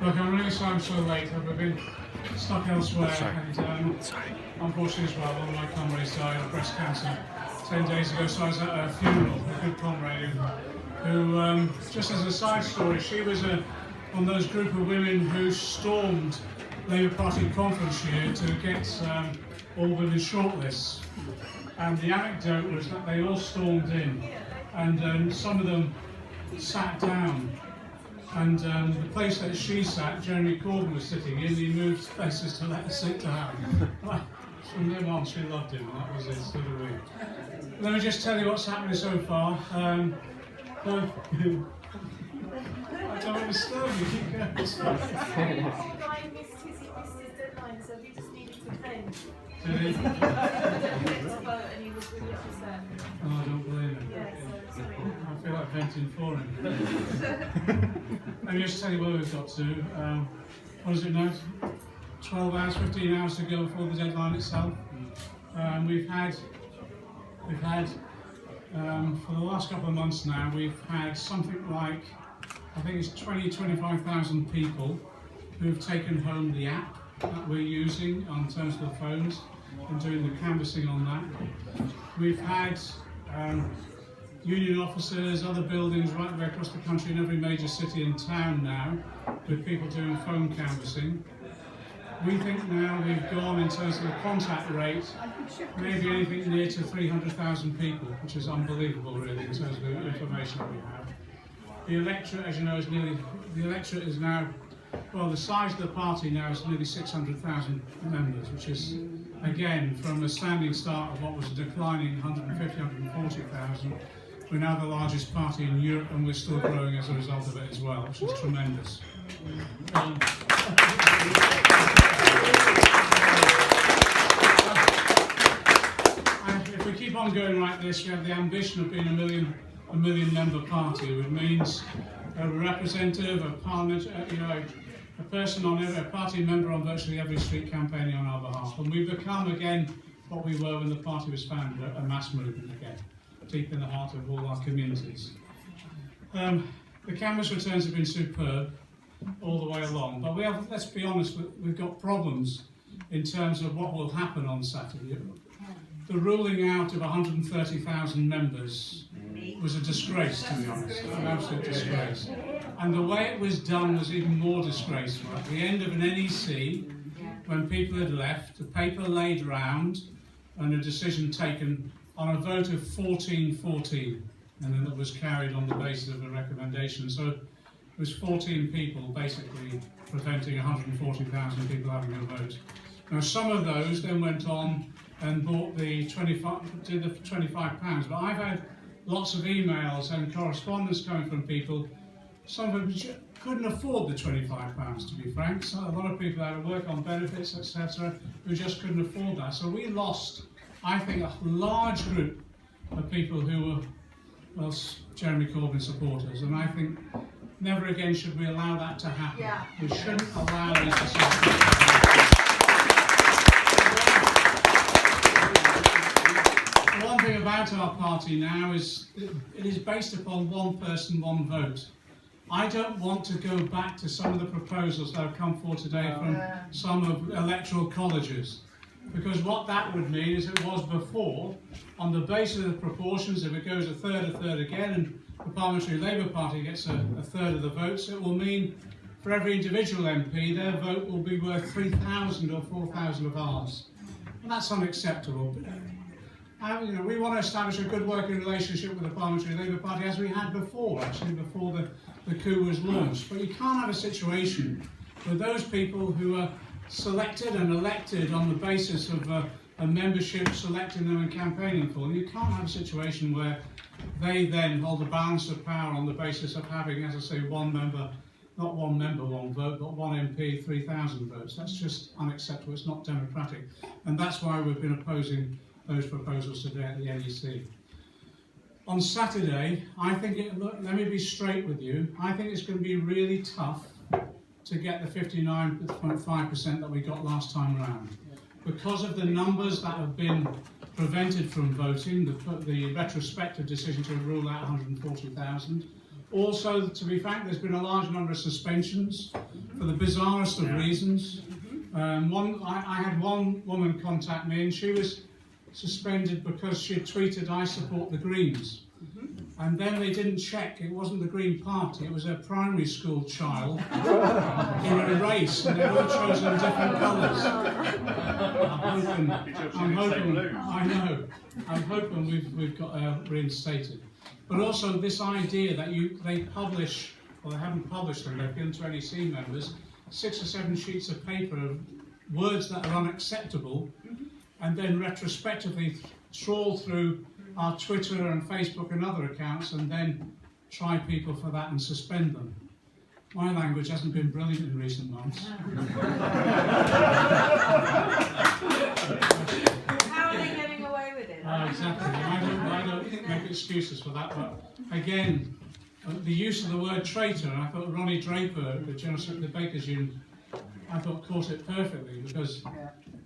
Look, I'm really sorry I'm so late. I've been stuck elsewhere, and unfortunately as well, one of my comrades died of breast cancer 10 days ago, so I was at a funeral, a good comrade who just as a side story, she was one of those group of women who stormed Labour Party conference here to get all women shortlists. And the anecdote was that they all stormed in, and some of them sat down. And the place that she sat, Jeremy Corbyn was sitting in, he moved places to let her sit down. From then on, she loved him, and that was it, so do we. Let me just tell you what's happening so far. I don't want to disturb you, keep going. Missed his deadline, so he just needed to vent. Did he? And he was really upset. Oh, I don't blame him. Yeah, so I feel like venting for him. Let me just tell you where we've got to. What is it now? 12 hours, 15 hours to go before the deadline itself. We've had for the last couple of months now, we've had something like, I think it's 25,000 people who've taken home the app that we're using in terms of the phones and doing the canvassing on that. We've had union officers, other buildings right the way across the country in every major city and town now with people doing phone canvassing. We think now we've gone in terms of the contact rate, maybe anything near to 300,000 people, which is unbelievable really in terms of the information that we have. The electorate, as you know, is now, well, the size of the party now is nearly 600,000 members, which is, again, from a standing start of what was a declining 150, 140,000, we're now the largest party in Europe, and we're still growing as a result of it as well, which is tremendous. If we keep on going like this, we have the ambition of being a million member party, which means a representative, a parliament, a person on a party member on virtually every street campaigning on our behalf. And we've become again what we were when the party was founded, a mass movement again, deep in the heart of all our communities. The canvass returns have been superb all the way along, but we have, let's be honest, we've got problems in terms of what will happen on Saturday. The ruling out of 130,000 members was a disgrace, to be honest, an absolute disgrace. And the way it was done was even more disgraceful. At the end of an NEC, when people had left, a paper laid round and a decision taken on a vote of 14-14, and then it was carried on the basis of a recommendation. So it was 14 people basically preventing 140,000 people having a vote. Now some of those then went on and bought the 25 £25, but I've had lots of emails and correspondence coming from people. Some of them couldn't afford the £25, to be frank. So a lot of people had to work on benefits, etc., who just couldn't afford that. So we lost, I think, a large group of people who were, well, Jeremy Corbyn supporters, and I think never again should we allow that to happen. Yeah. We shouldn't allow this to happen. One thing about our party now is it is based upon one person, one vote. I don't want to go back to some of the proposals that have come forward today from some of electoral colleges, because what that would mean is it was before, on the basis of the proportions, if it goes a third again, and the Parliamentary Labour Party gets a third of the votes, it will mean for every individual MP their vote will be worth 3,000 or 4,000 of ours. And that's unacceptable. We want to establish a good working relationship with the Parliamentary Labour Party as we had before, actually, before the coup was launched. But you can't have a situation where those people who are selected and elected on the basis of a membership selecting them and campaigning for them, you can't have a situation where they then hold the balance of power on the basis of having, as I say, one member, not one member, one vote, but one MP, 3,000 votes. That's just unacceptable. It's not democratic. And that's why we've been opposing those proposals today at the NEC. On Saturday, I think, let me be straight with you, I think it's going to be really tough to get the 59.5% that we got last time around. Because of the numbers that have been prevented from voting, the retrospective decision to rule out 140,000, Also, to be frank, there's been a large number of suspensions for the bizarrest of reasons. I had one woman contact me and she was suspended because she had tweeted, "I support the Greens." And then they didn't check, it wasn't the Green Party, it was a primary school child in a race, and they'd all chosen different colours. I'm hoping we've got reinstated. But also this idea that they publish, well they haven't published them, they've given to NEC members, 6 or 7 sheets of paper of words that are unacceptable, and then retrospectively trawl through our Twitter and Facebook and other accounts and then try people for that and suspend them. My language hasn't been brilliant in recent months. How are they getting away with it? Exactly. I don't make excuses for that, but again, the use of the word traitor, I thought Ronnie Draper, the General Secretary of the Bakers Union, I thought caught it perfectly, because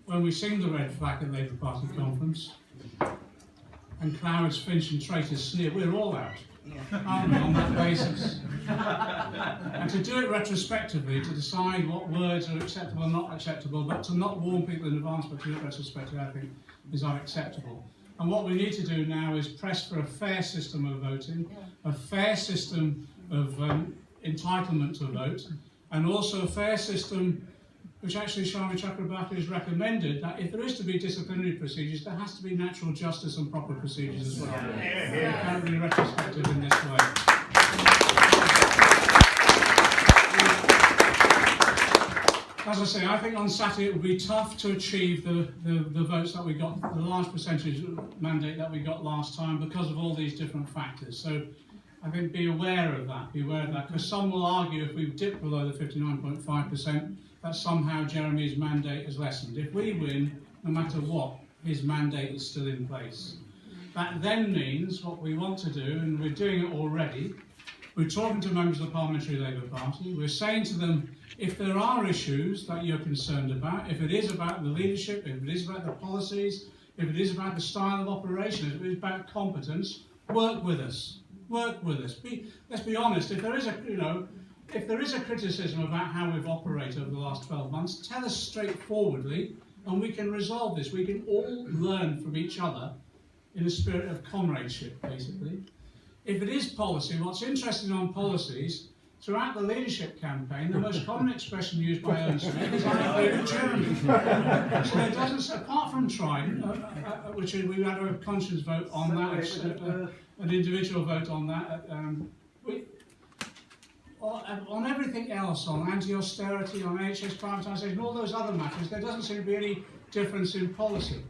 when we sing the red flag at Labour Party conference, and Cloward's, Finch and traitors sneer, we're all out, aren't we, on that basis? And to do it retrospectively, to decide what words are acceptable and not acceptable, but to not warn people in advance but to do it retrospectively, I think is unacceptable. And what we need to do now is press for a fair system of voting, a fair system of entitlement to vote, and also a fair system which actually Shami Chakrabarti has recommended, that if there is to be disciplinary procedures, there has to be natural justice and proper procedures as well. It can't be retrospective in this way. As I say, I think on Saturday it will be tough to achieve the votes that we got, the large percentage mandate that we got last time because of all these different factors. So I think be aware of that, because some will argue if we dip below the 59.5%, that somehow Jeremy's mandate is lessened. If we win, no matter what, his mandate is still in place. That then means what we want to do, and we're doing it already, we're talking to members of the Parliamentary Labour Party, we're saying to them, if there are issues that you're concerned about, if it is about the leadership, if it is about the policies, if it is about the style of operation, if it is about competence, work with us. Work with us. Let's be honest, if there is a criticism about how we've operated over the last 12 months, tell us straightforwardly and we can resolve this. We can all learn from each other in a spirit of comradeship, basically. If it is policy, what's interesting on policies, throughout the leadership campaign, the most common expression used by Owen Smith is "I agree with Jeremy." So there doesn't, apart from trying, which we had a conscience vote on that, an individual vote on that, on everything else, on anti-austerity, on NHS privatisation, all those other matters, there doesn't seem to be any difference in policy.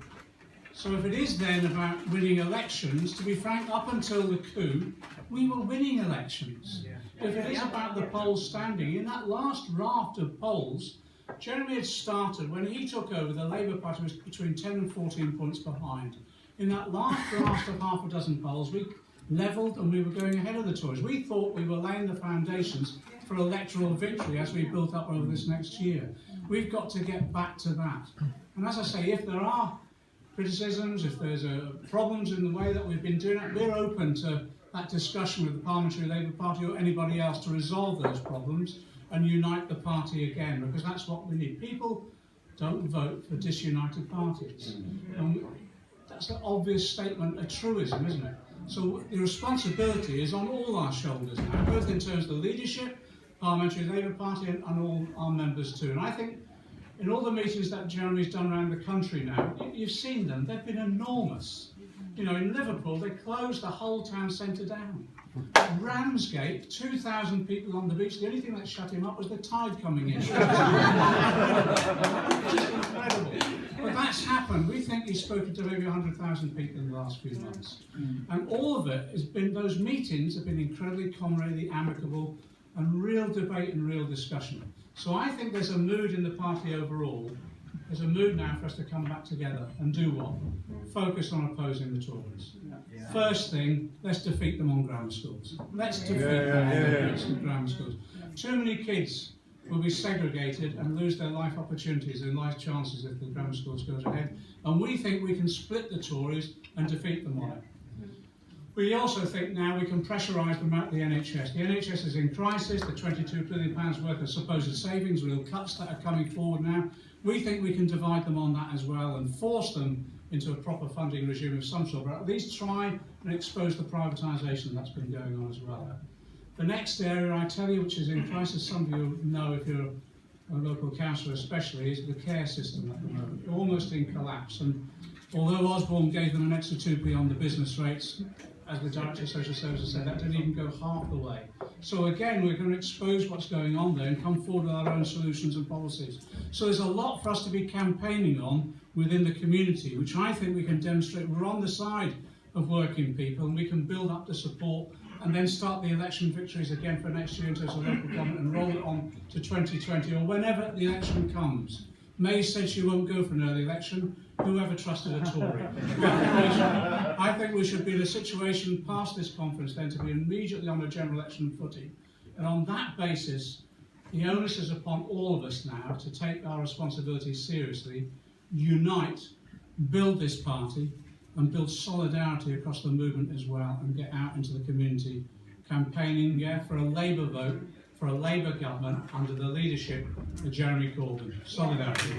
So if it is then about winning elections, to be frank, up until the coup, we were winning elections. If it is about the polls standing, in that last raft of polls, Jeremy had started, when he took over, the Labour Party was between 10 and 14 points behind. In that last raft of half a dozen polls, we levelled and we were going ahead of the Tories. We thought we were laying the foundations for electoral victory as we built up over this next year. We've got to get back to that. And as I say, if there are criticisms, if there's problems in the way that we've been doing it, we're open to that discussion with the Parliamentary Labour Party or anybody else to resolve those problems and unite the party again, because that's what we need. People don't vote for disunited parties. And that's an obvious statement, a truism, isn't it? So the responsibility is on all our shoulders now, both in terms of the leadership, Parliamentary Labour Party and all our members too. And I think in all the meetings that Jeremy's done around the country now, you've seen them, they've been enormous. You know, in Liverpool, they closed the whole town centre down. Ramsgate, 2,000 people on the beach, the only thing that shut him up was the tide coming in. Which is incredible. But that's happened. We think he's spoken to maybe 100,000 people in the last few months. And all of it has been, those meetings have been incredibly comradely, amicable, and real debate and real discussion. So I think there's a mood in the party overall. There's a mood now for us to come back together and do what? Focus on opposing the Tories. First thing, let's defeat them on grammar schools. Let's defeat them on grammar schools. Too many kids will be segregated and lose their life opportunities and life chances if the grammar schools goes ahead. And we think we can split the Tories and defeat them on it. We also think now we can pressurise them out the NHS. The NHS is in crisis, the £22 billion worth of supposed savings, real cuts that are coming forward now. We think we can divide them on that as well and force them into a proper funding regime of some sort, but at least try and expose the privatisation that's been going on as well. The next area I tell you, which is in crisis, some of you know if you're a local councillor especially, is the care system at the moment, almost in collapse. And although Osborne gave them an extra 2p on the business rates, as the Director of Social Services said, that didn't even go half the way. So again, we're going to expose what's going on there and come forward with our own solutions and policies. So there's a lot for us to be campaigning on within the community, which I think we can demonstrate we're on the side of working people and we can build up the support and then start the election victories again for next year in terms of local government and roll it on to 2020 or whenever the election comes. May said she won't go for an early election. Whoever trusted a Tory? I think we should be in a situation past this conference then to be immediately on a general election footing. And on that basis, the onus is upon all of us now to take our responsibilities seriously, unite, build this party, and build solidarity across the movement as well, and get out into the community campaigning, for a Labour vote, for a Labour government under the leadership of Jeremy Corbyn. Solidarity.